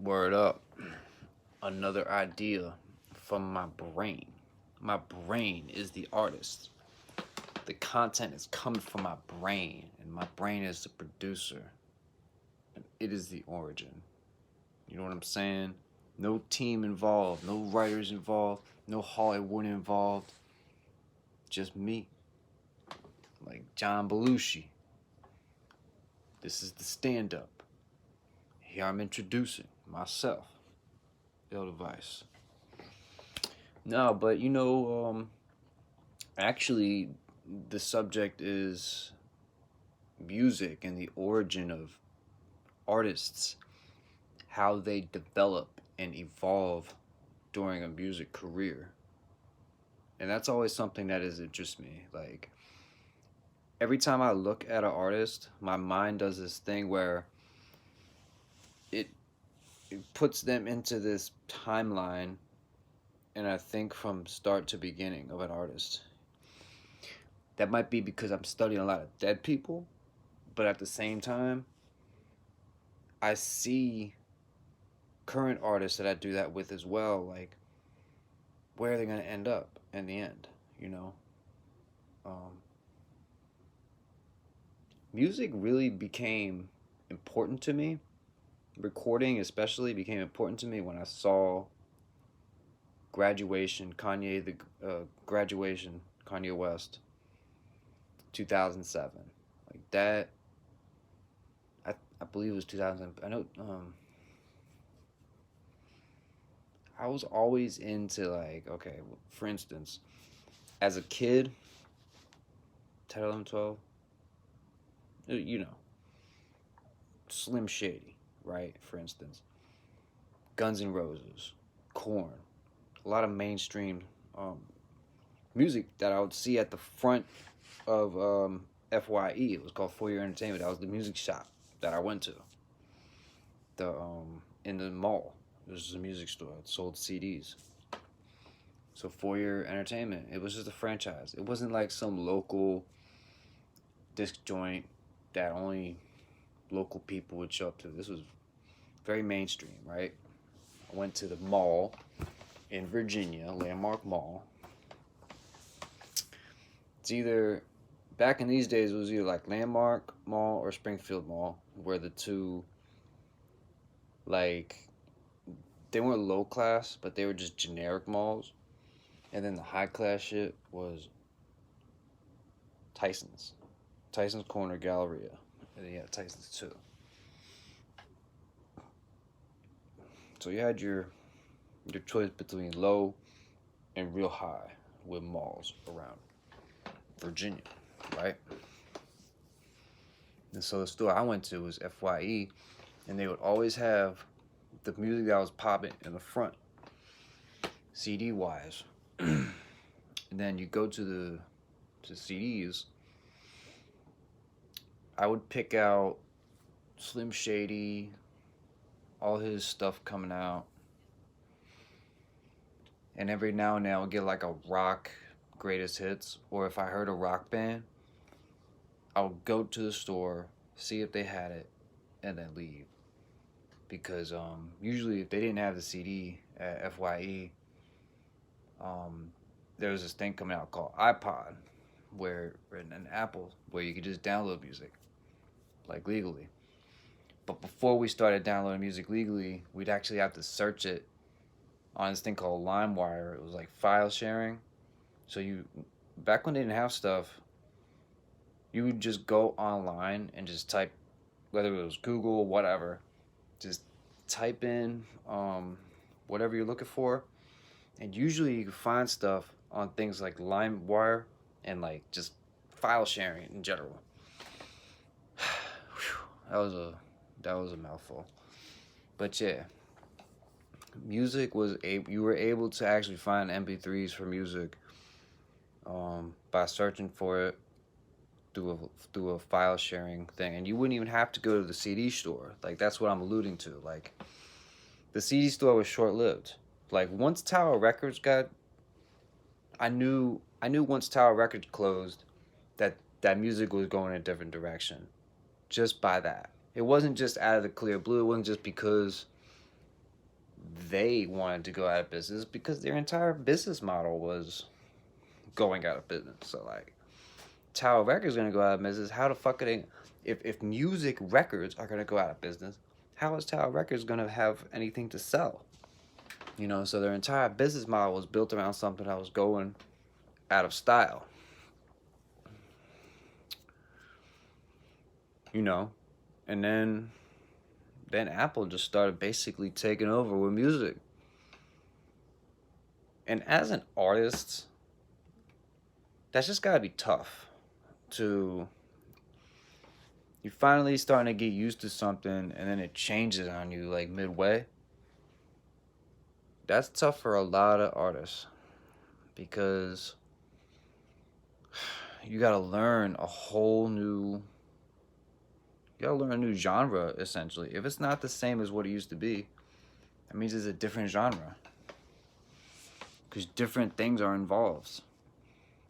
Word up. Another idea from my brain. My brain is the artist. The content is coming from my brain, and my brain is the producer. And it is the origin. You know what I'm saying? No team involved, no writers involved, no Hollywood involved. Just me. Like John Belushi. This is the stand-up. Here I'm introducing myself. LDaVice. No, but actually, the subject is music and the origin of artists, how they develop and evolve during a music career. And that's always something that has interested me. Like, every time I look at an artist, my mind does this thing where it puts them into this timeline, and I think from start to beginning of an artist. That might be because I'm studying a lot of dead people, but at the same time, I see current artists that I do that with as well, like where are they going to end up in the end, Music really became important to me. Recording especially became important to me when I saw Graduation, Graduation, Kanye West, 2007. Like that, I believe it was 2000. I know, I was always into, like, okay, for instance, as a kid, 10, 11, 12, Slim Shady, right, for instance, Guns N' Roses, Korn, a lot of mainstream music that I would see at the front of FYE. It was called For Your Entertainment. That was the music shop that I went to. In the mall, there was a music store that sold CDs. So For Your Entertainment, it was just a franchise. It wasn't like some local disc joint that only local people would show up to. This was very mainstream, right? I went to the mall in Virginia, Landmark Mall. It's either, back in these days, it was either like Landmark Mall or Springfield Mall, where the two, like, they weren't low class, but they were just generic malls. And then the high class shit was Tyson's Corner, Galleria. And then, yeah, Tyson's too. So you had your choice between low and real high with malls around Virginia, right? And so the store I went to was FYE, and they would always have the music that was popping in the front, CD wise. And then you go to CDs. I would pick out Slim Shady, all his stuff coming out. And every now and then I would get like a rock greatest hits, or if I heard a rock band, I would go to the store, see if they had it, and then leave. Because usually if they didn't have the CD at FYE, there was this thing coming out called iPod, where an Apple, where you could just download music, like legally. But before we started downloading music legally, we'd actually have to search it on this thing called LimeWire. It was like file sharing. So back when they didn't have stuff, you would just go online and just type, whether it was Google, whatever, just type in whatever you're looking for. And usually you can find stuff on things like LimeWire and like just file sharing in general. That was a mouthful. But yeah, music was you were able to actually find MP3s for music by searching for it through a file sharing thing, and you wouldn't even have to go to the CD store. Like, that's what I'm alluding to. Like, the CD store was short lived. Like, once Tower Records I knew once Tower Records closed that music was going in a different direction, just by that. It wasn't just out of the clear blue. It wasn't just because they wanted to go out of business because their entire business model was going out of business. So like, Tower Records gonna go out of business. How the fuck are they? If music records are gonna go out of business, how is Tower Records gonna have anything to sell? You know, so their entire business model was built around something that was going out of style. You know, and then Apple just started basically taking over with music. And as an artist, that's just gotta be tough to, you finally starting to get used to something and then it changes on you like midway. That's tough for a lot of artists because you gotta learn a whole new, you gotta learn a new genre essentially. If it's not the same as what it used to be, that means it's a different genre because different things are involved.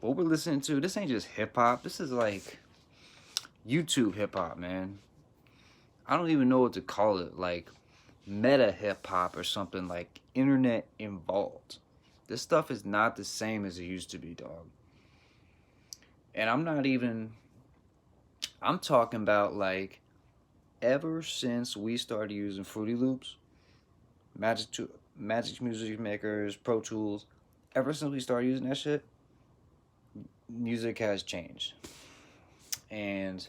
What we're listening to, this ain't just hip hop. This is like YouTube hip hop, man. I don't even know what to call it. Like meta hip hop or something, like internet involved. This stuff is not the same as it used to be, dog. And I'm talking about like ever since we started using Fruity Loops, Magic Music Makers, Pro Tools, ever since we started using that shit, music has changed. And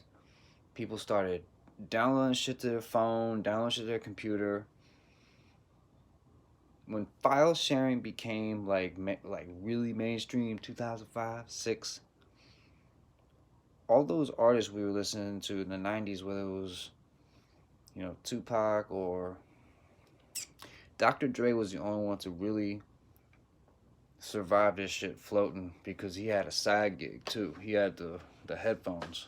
people started downloading shit to their phone, downloading shit to their computer. When file sharing became like really mainstream, 2005, 6, all those artists we were listening to in the 90s, whether it was, you know, Tupac or Dr. Dre, was the only one to really survive this shit floating because he had a side gig too. He had the headphones.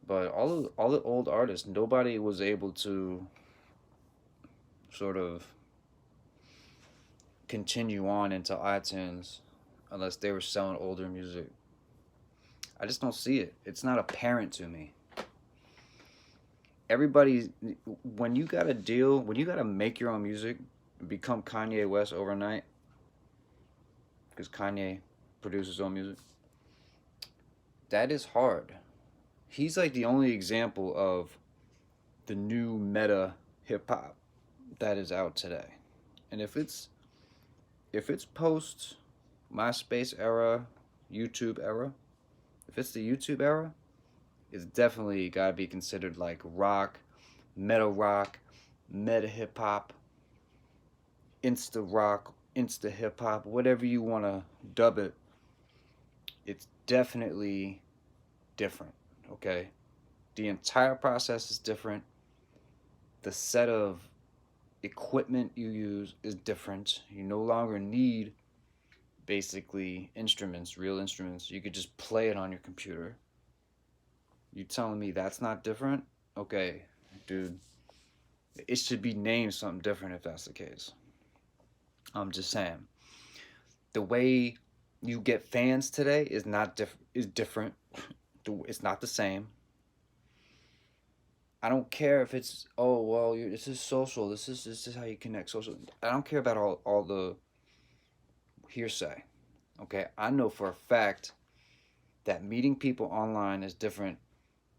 But all the old artists, nobody was able to sort of continue on into iTunes unless they were selling older music. I just don't see it. It's not apparent to me. Everybody, when you gotta make your own music, become Kanye West overnight, because Kanye produces his own music, that is hard. He's like the only example of the new meta hip hop that is out today. And if it's post MySpace era, YouTube era, if it's the YouTube era, it's definitely gotta be considered like rock, meta hip hop, insta hip hop, whatever you wanna dub it. It's definitely different, okay? The entire process is different. The set of equipment you use is different. You no longer need basically instruments, real instruments. You could just play it on your computer. You telling me that's not different? Okay, dude. It should be named something different if that's the case. I'm just saying. The way you get fans today is different. It's not the same. I don't care if it's, oh well, this is social. This is how you connect social. I don't care about all the hearsay. Okay, I know for a fact that meeting people online is different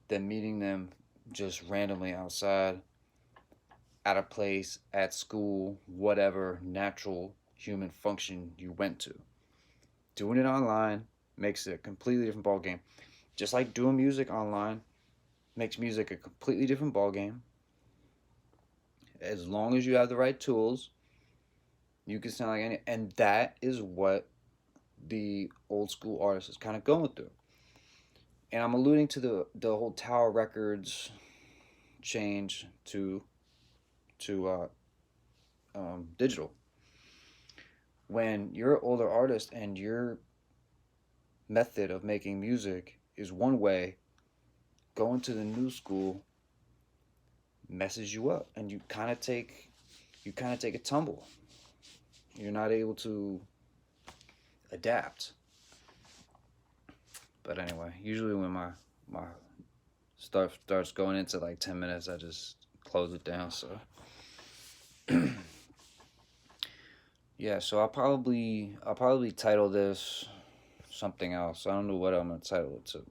than meeting them just randomly outside, at a place, at school, whatever natural human function you went to. Doing it online makes it a completely different ballgame. Just like doing music online makes music a completely different ballgame. As long as you have the right tools, you can sound like any, and that is what the old school artist is kind of going through. And I'm alluding to the whole Tower Records change to digital. When you're an older artist and your method of making music is one way, going to the new school messes you up, and you kind of take a tumble. You're not able to adapt. But anyway, usually when my stuff starts going into like 10 minutes, I just close it down. So Yeah, so I'll probably title this something else. I don't know what I'm gonna title it to.